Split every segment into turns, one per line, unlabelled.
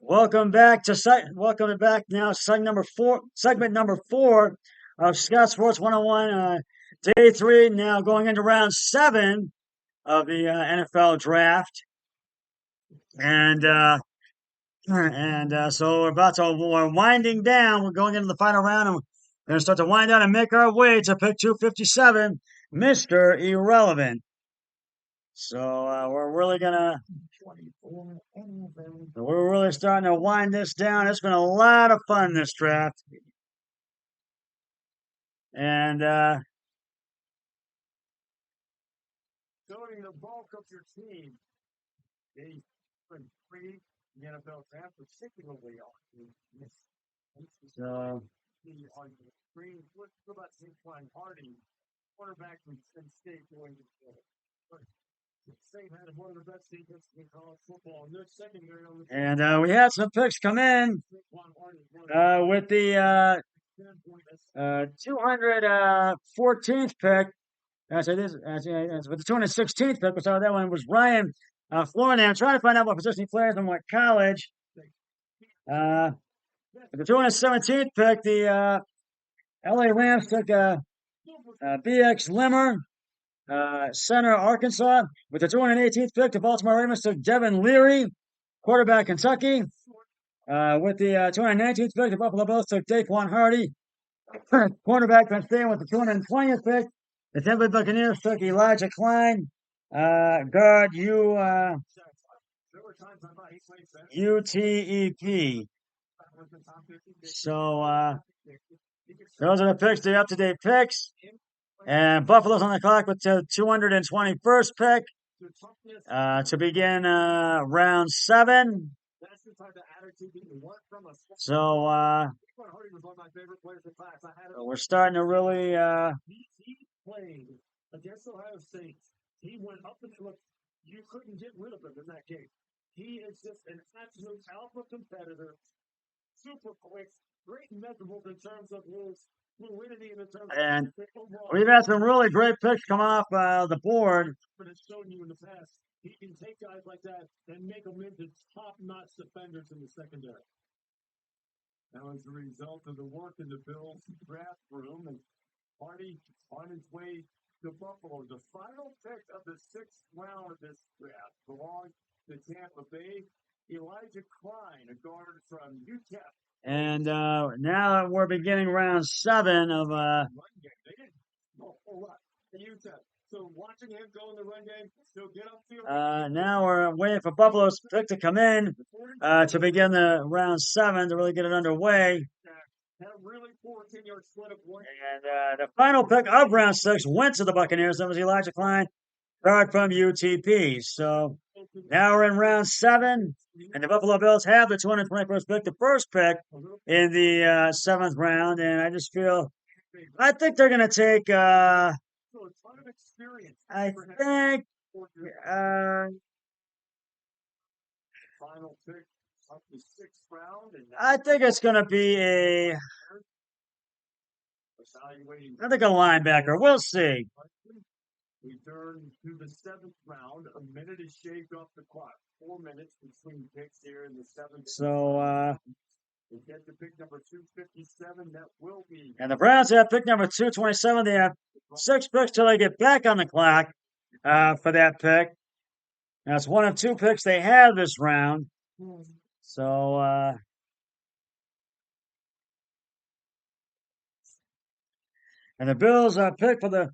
Welcome back now. Segment number four of Scott Sports 101. Day three now going into round seven of the NFL draft, and so we're winding down. We're going into the final round, and we're going to start to wind down and make our way to pick 257, Mister Irrelevant. So we're really starting to wind this down. It's been a lot of fun this draft, and
Tony, the bulk of your team, they been free the NFL draft, particularly on
so
on the screen. What about Saquon Hardy, quarterback from Penn State, going to State had one of the best defenses in college football. And their secondary on the
and we had some picks come in with the 214th pick. With the 216th pick, so that one was Ryan Florian. I'm trying to find out what position he plays and what college. With the 217th pick, the LA Rams took BX Limmer, center Arkansas. With the 218th pick, the Baltimore Ravens took Devin Leary, quarterback Kentucky. With the 219th pick, the Buffalo Bills took Daquan Hardy, cornerback Penn State. With the 220th pick, the Tampa Bay Buccaneers took Elijah Klein, guard UTEP. So those are the picks, the up-to-date picks. And Buffalo's on the clock with the 221st pick to begin round seven. So we're starting to really.
He played against Ohio State. He went up and look. You couldn't get rid of him in that game. He is just an absolute alpha competitor. Super quick, great measurables in terms of his fluidity and in terms
And
of
we've had some really great picks come off the board.
But it's shown you in the past, he can take guys like that and make them into top-notch defenders in the secondary. That was the result of the work in the Bills draft room, and Hardy on his way to Buffalo. The final pick of the sixth round of this draft belongs to Tampa Bay. Elijah Klein, a guard from UTEP.
And now we're beginning round seven of
run game. They didn't know a whole lot at UTEP. So watching him go in the run game, still get upfield.
Now we're waiting for Buffalo's pick to come in to begin the round seven to really get it underway.
Had a really poor 10-yard split of one.
And the final pick of round six went to the Buccaneers. That was Elijah Klein, guard from UTP. So now we're in round seven, and the Buffalo Bills have the 221st pick, the first pick in the seventh round. And I think they're going to take. I think.
Final pick of the sixth round.
I think it's going to be a linebacker. We'll see.
We turn to the seventh round. A minute is shaved off the clock. 4 minutes between picks here in the seventh.
So
we get to pick number 257. That will be.
And the Browns have pick number 227. They have 6 picks till they get back on the clock for that pick. Now it's one of 2 picks they have this round. So and the Bills pick for the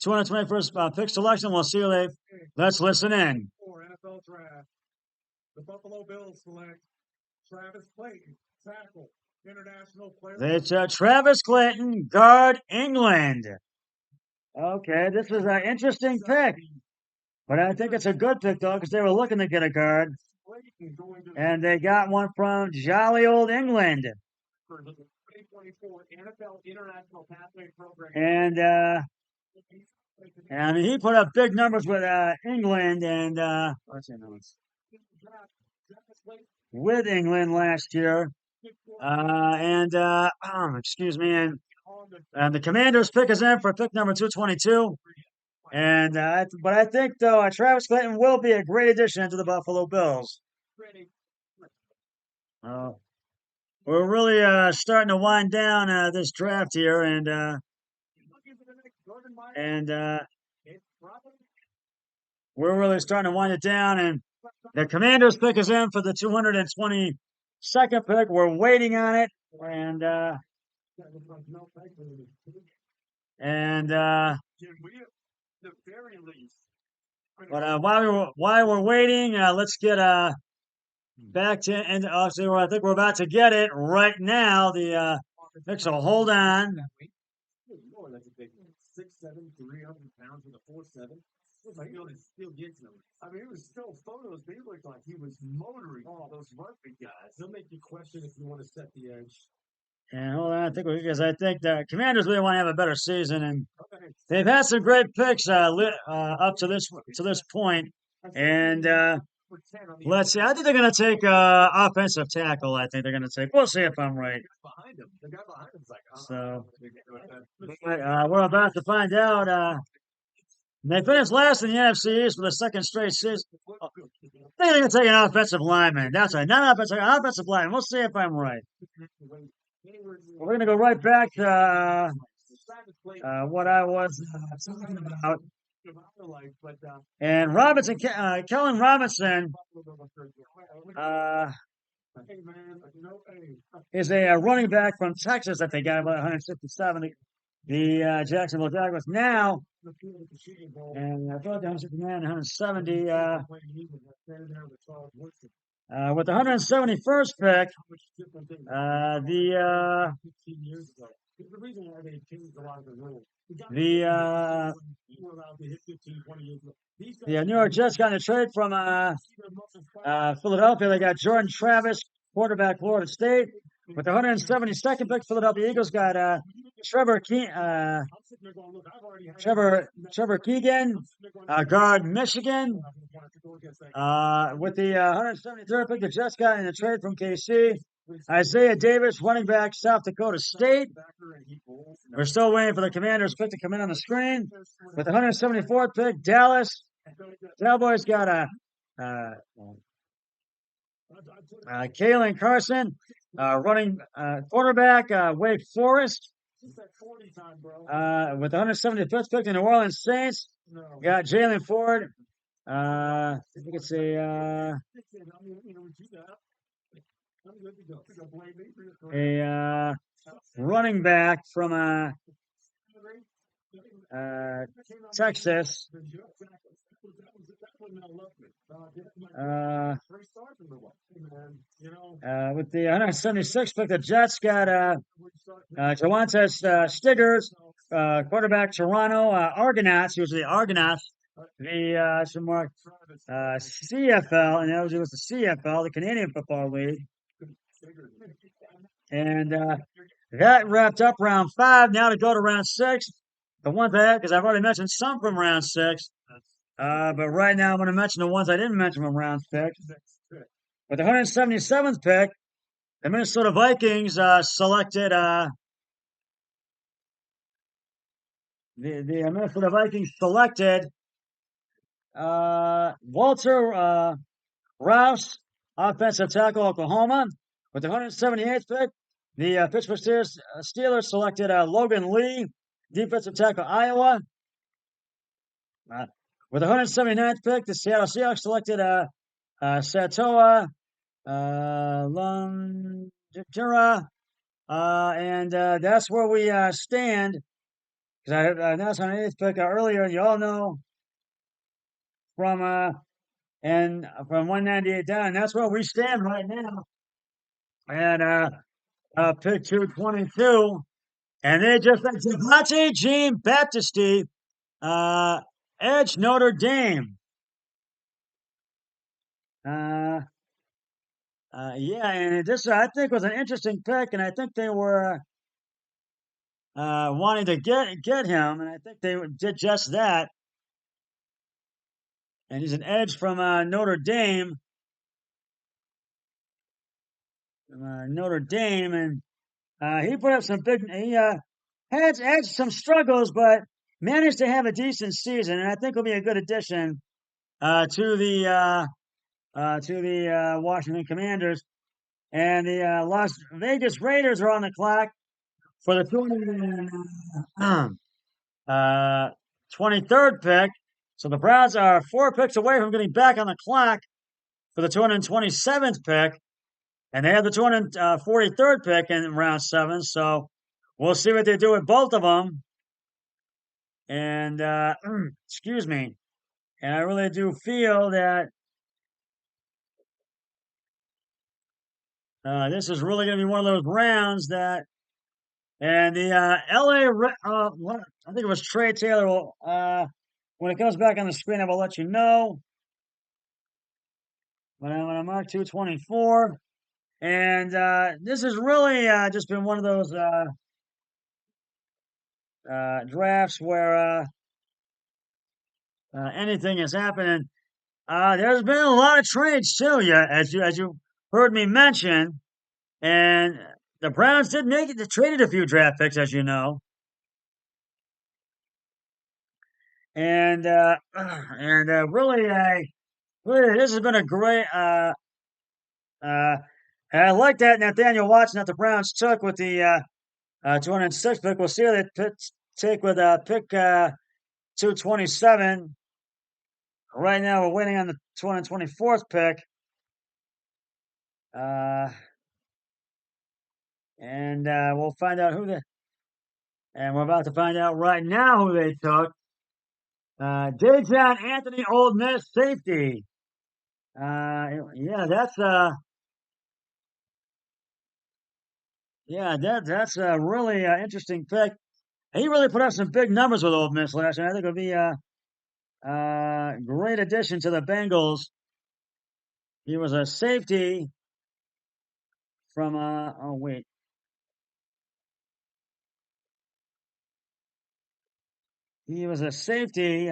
221st pick selection. We'll see who they. Let's listen in.
For NFL draft, the Buffalo Bills select Travis Clayton, tackle, international player.
It's Travis Clayton, guard, England. Okay, this is an interesting pick, but I think it's a good pick though because they were looking to get a guard, and they got one from jolly old England. And he put up big numbers with England and with England last year. Excuse me, and the Commanders pick is in for pick number 222. But I think though Travis Clayton will be a great addition to the Buffalo Bills. Uh, we're really starting to wind down this draft here, and we're really starting to wind it down. And the Commanders pick is in for the 222nd pick. We're waiting on it, and
The very least.
but while we're waiting, let's get back to and obviously I think we're about to get it right now. The pick, so hold on.
Lord, that's a big 6'7", 300 pounds with a 4'7". Like, you know, it still gets them. I mean, it was still photos. They looked like he was motoring all those rugby guys. They'll make you question if you want to set the edge.
And hold on, because I think the Commanders really want to have a better season, and
Okay.
they've had some great picks up to this point. And let's see, I think they're going to take offensive tackle. I think they're going to take. We'll see if I'm right.
Behind him, the guy behind him's like,
So we're about to find out. They finished last in the NFC East for the second straight season. I think they're going to take an offensive lineman. That's right, not offensive lineman. We'll see if I'm right. We're going to go right back to what I was talking about. And Kellen Robinson is a running back from Texas that they got about 167. The Jacksonville Jaguars now, and I thought they 169, 170. With the 171st pick, the New York Jets got in a trade from Philadelphia. They got Jordan Travis, quarterback, Florida State. With the 172nd pick, Philadelphia Eagles got Trevor Keegan, guard, Michigan. With the 173rd pick, the Jets got in a trade from KC. Isaiah Davis, running back, South Dakota State. We're still waiting for the Commanders pick to come in on the screen. With the 174th pick, Dallas Cowboys got Kalen Carson, running quarterback, Wake Forest. With the 175th pick, the New Orleans Saints got Jalen Ford. I think it's a running back from Texas. With the 176th pick, the Jets got Jawantes Stiggers, quarterback, Toronto Argonauts. Usually Argonauts. The CFL, and that was the CFL, the Canadian Football League. And that wrapped up round 5. Now to go to round 6. The ones I had, because I've already mentioned some from round 6. But right now I'm going to mention the ones I didn't mention from round 6. With the 177th pick, the Minnesota Vikings selected the Minnesota Vikings selected Walter Rouse, offensive tackle, Oklahoma. With the 178th pick, the Pittsburgh Steelers selected Logan Lee, defensive tackle, Iowa. With the 179th pick, the Seattle Seahawks selected Satoa Lundera, and that's where we stand. Because I announced on the 8th pick earlier, you all know from 198 down. That's where we stand right now. And pick 222, and they just like Devontae Jean Baptiste, edge, Notre Dame. Yeah, and this I think was an interesting pick, and I think they were wanting to get him, and I think they did just that. And he's an edge from Notre Dame. Notre Dame, and he put up some big. He had some struggles, but managed to have a decent season, and I think will be a good addition to the Washington Commanders. And the Las Vegas Raiders are on the clock for the 23rd pick. So the Browns are 4 picks away from getting back on the clock for the 227th pick. And they have the 243rd pick in round 7. So we'll see what they do with both of them. And, excuse me. And I really do feel that this is really going to be one of those rounds that, and the I think it was Trey Taylor. When it comes back on the screen, I will let you know. When I mark 224, and this has really just been one of those drafts where anything is happening. There's been a lot of trades too, yeah, as you heard me mention, and the Browns did make it. They traded a few draft picks, as you know, and really, really, this has been a great. Uh, I like that Nathaniel Watson that the Browns took with the 206th pick. We'll see what they take with pick 227. Right now, we're waiting on the 224th pick. And we'll find out and we're about to find out right now who they took. Dejan Anthony, Old Miss safety. Yeah, that's a really interesting pick. He really put up some big numbers with Old Miss last year. I think it'll be a great addition to the Bengals. He was a safety from oh wait. He was a safety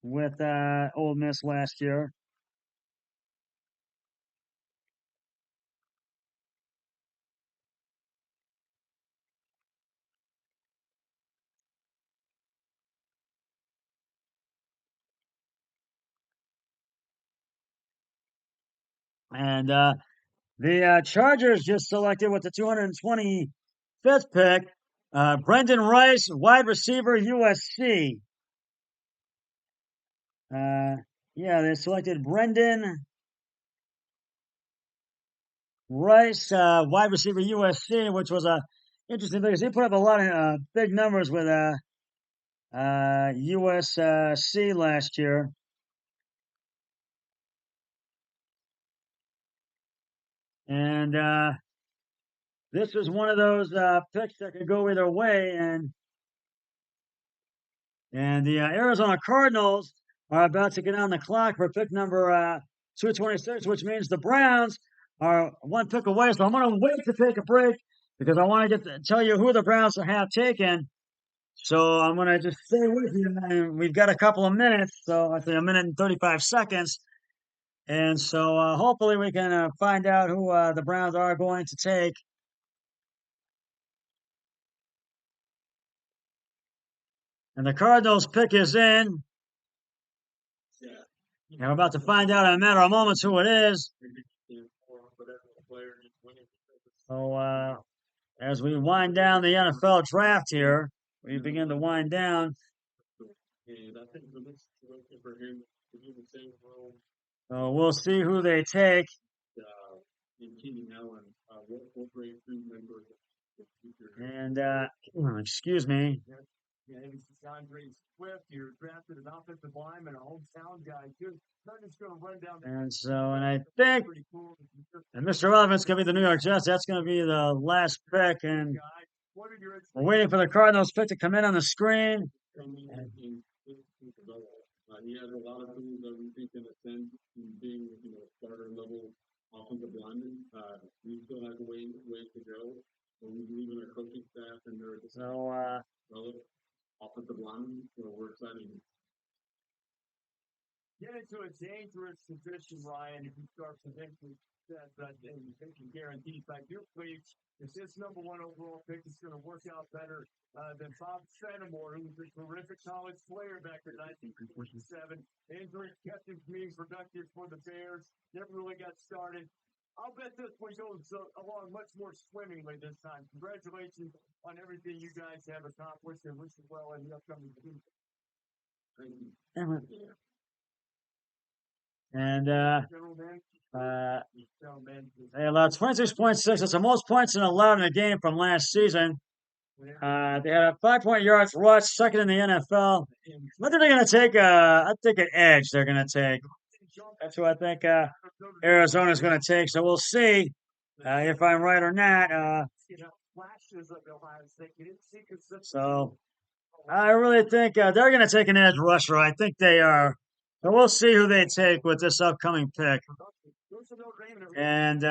with Old Miss last year. And the Chargers just selected with the 225th pick, Brendan Rice, wide receiver, USC. Yeah, they selected Brendan Rice, wide receiver, USC, which was a interesting because he put up a lot of big numbers with USC last year. And this was one of those picks that could go either way. And the Arizona Cardinals are about to get on the clock for pick number 226, which means the Browns are 1 pick away. So I'm going to wait to take a break because I want to tell you who the Browns have taken. So I'm going to just stay with you. And we've got a couple of minutes, so I think a minute and 35 seconds. And so hopefully we can find out who the Browns are going to take. And the Cardinals pick is in. And we're about to find out in a matter of moments who it is. So as we wind down the NFL draft here, we begin to wind down. So we'll see who they take. And excuse me.
Yeah, this is Andre Swift. You're drafted an offensive lineman, a hometown guy, too. Not just going to run down.
And so, and I think, and Mr. Relevant's going to be the New York Jets. That's going to be the last pick. And we're waiting for the Cardinals pick to come in on the screen.
He has a lot of tools that we think can ascend to being, starter level offensive lineman. We still have a way to go. But we believe in our coaching staff and their offensive lineman, so we're excited. Yeah, into a dangerous position, Ryan, if you start predicting that and guarantees back your please. If this number one overall pick is going to work out better than Bob Fenimore, who was a terrific college player back in 1947. Injuries kept him being productive for the Bears. Never really got started. I'll bet this one goes along much more swimmingly this time. Congratulations on everything you guys have accomplished, and wish you well in the upcoming season.
And
Gentlemen,
they allowed 26.6. That's the most points in allowed in a game from last season. They had a 5-point yards rush, second in the NFL. What are they going to take? I think an edge they're going to take. That's who I think Arizona's going to take. So we'll see if I'm right or not. So I really think they're going to take an edge rusher. I think they are. So we'll see who they take with this upcoming pick. And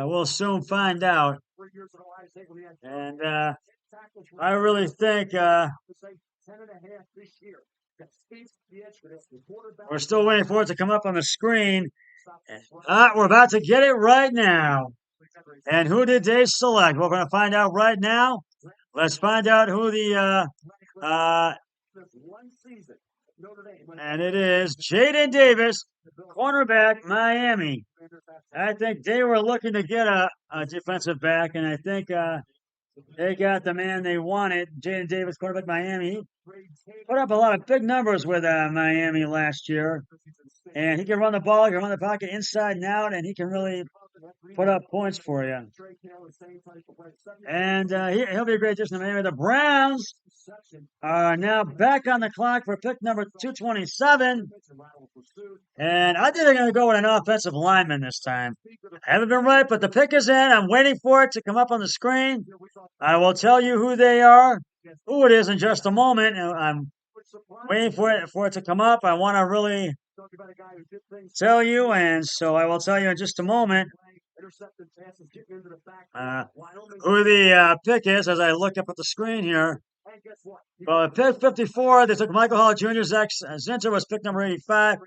we'll soon find out. And I really think we're still waiting for it to come up on the screen. We're about to get it right now. And who did they select? We're going to find out right now. Let's find out who the and it is Jaden Davis, cornerback, Miami. I think they were looking to get a defensive back, and I think they got the man they wanted. Jaden Davis, quarterback, Miami. He put up a lot of big numbers with Miami last year. And he can run the ball, he can run the pocket inside and out, and he can really put up points for you. And he'll be a great addition to Miami. The Browns are now back on the clock for pick number 227. And I think they're going to go with an offensive lineman this time. I haven't been right, but the pick is in. I'm waiting for it to come up on the screen. I will tell you who they are, who it is in just a moment. And I'm waiting for it to come up. I want to really tell you, and so I will tell you in just a moment who the pick is as I look up at the screen here. Well, at pick 54, they took Michael Hall Jr. Zach Zinter was pick number 85.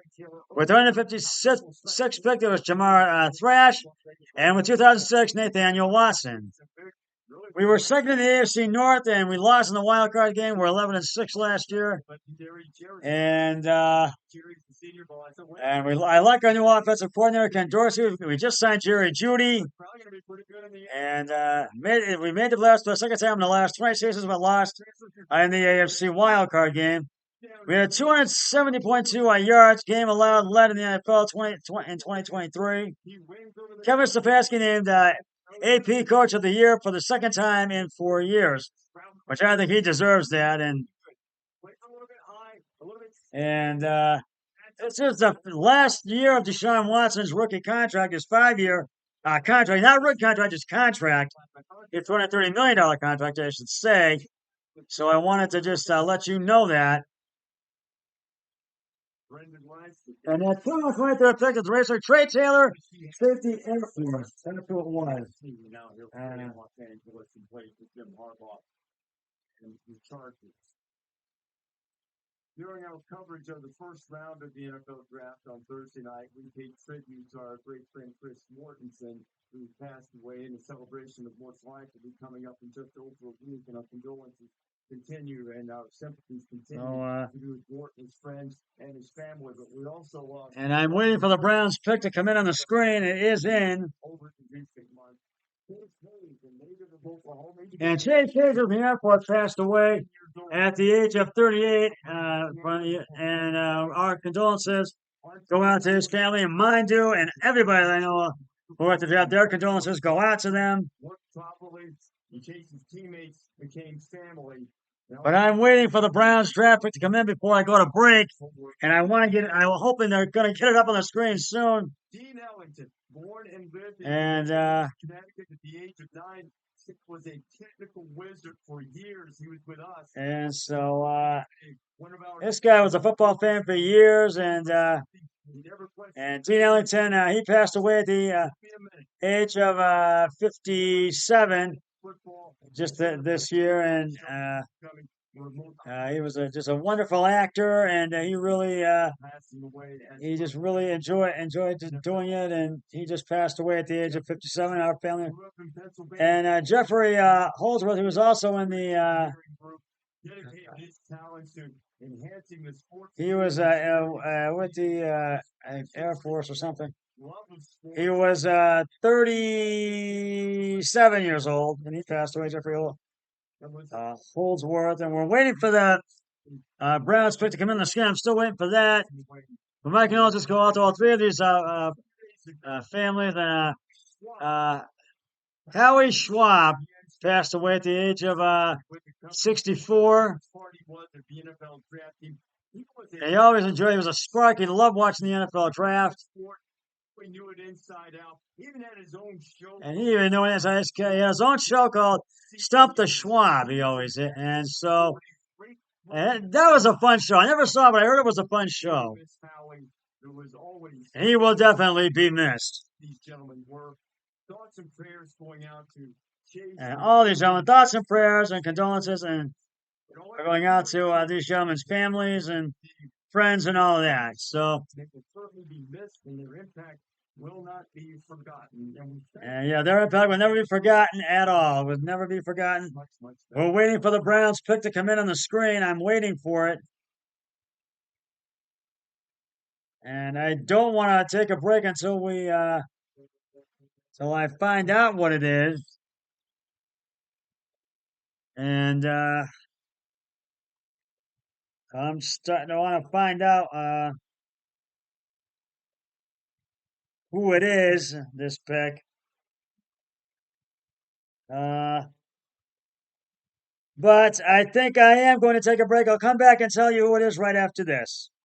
With 356 pick, there was Jamar Thrash. And with 2006, Nathaniel Watson. We were second in the AFC North, and we lost in the wild card game. We're 11-6 last year, and I like our new offensive coordinator Ken Dorsey. We just signed Jerry Jeudy, and we made the second time in the last 20 seasons, but lost in the AFC wild card game. We had 270.2 yards, game allowed, led in the NFL in 2023. Kevin Stefanski named AP Coach of the Year for the second time in 4 years, which I think he deserves that. And this is the last year of Deshaun Watson's rookie contract, his 5-year contract, not rookie contract, his contract, his $230 million contract, I should say. So I wanted to just let you know that. And that 223rd pick is the racer Trey Taylor, safety Air Force. That's who it was.
During our coverage of the first round of the NFL draft on Thursday night, we paid tribute to our great friend Chris Mortensen, who passed away in a celebration of what's likely coming up in just over a week, and our condolences continue and our sympathies continue to his friends and his family. But we also
and I'm waiting for the Browns pick to come in on the screen. It is in. And Chase Hayes of the Air Force passed away at the age of 38. And our condolences go out to his family, and mine do, and everybody that I know who had to have their condolences go out to them.
Chase's teammates became family.
But I'm waiting for the Browns draft pick to come in before I go to break, and I'm hoping they're going to get it up on the screen soon.
Dean Ellington, born and lived in Connecticut at the age of 9, was a technical wizard for years. He was with us.
And so this guy was a football fan for years, and Dean Ellington, he passed away at the age of 57 just this year, and He was just a wonderful actor, and he really he just really enjoyed just doing it, and he just passed away at the age of 57. Our family and Jeffrey Holdsworth, who was also in the he was with the Air Force or something. He was 37 years old, and he passed away. Jeffrey Holdsworth, and we're waiting for the Browns pick to come in the skin. I'm still waiting for that. But I can all just go out to all three of these families. Howie Schwab passed away at the age of 64. And he always enjoyed. He was a spark. He loved watching the NFL draft.
We knew it inside out. He even had his own show.
And he even knew it as he had his own show called Stump the Schwab. He always did. And so and that was a fun show. I never saw it, but I heard it was a fun show. And he will definitely be missed.
These gentlemen were. Thoughts and prayers going out to Chase.
And all these gentlemen, thoughts and prayers and condolences and going out to these gentlemen's families and friends and all of that. So
they will certainly be missed, and their impact will not be forgotten.
And yeah, their impact will never be forgotten at all. Will never be forgotten. We're waiting for the Browns pick to come in on the screen. I'm waiting for it. And I don't want to take a break until till I find out what it is. And I'm starting to want to find out who it is, this pick. But I think I am going to take a break. I'll come back and tell you who it is right after this.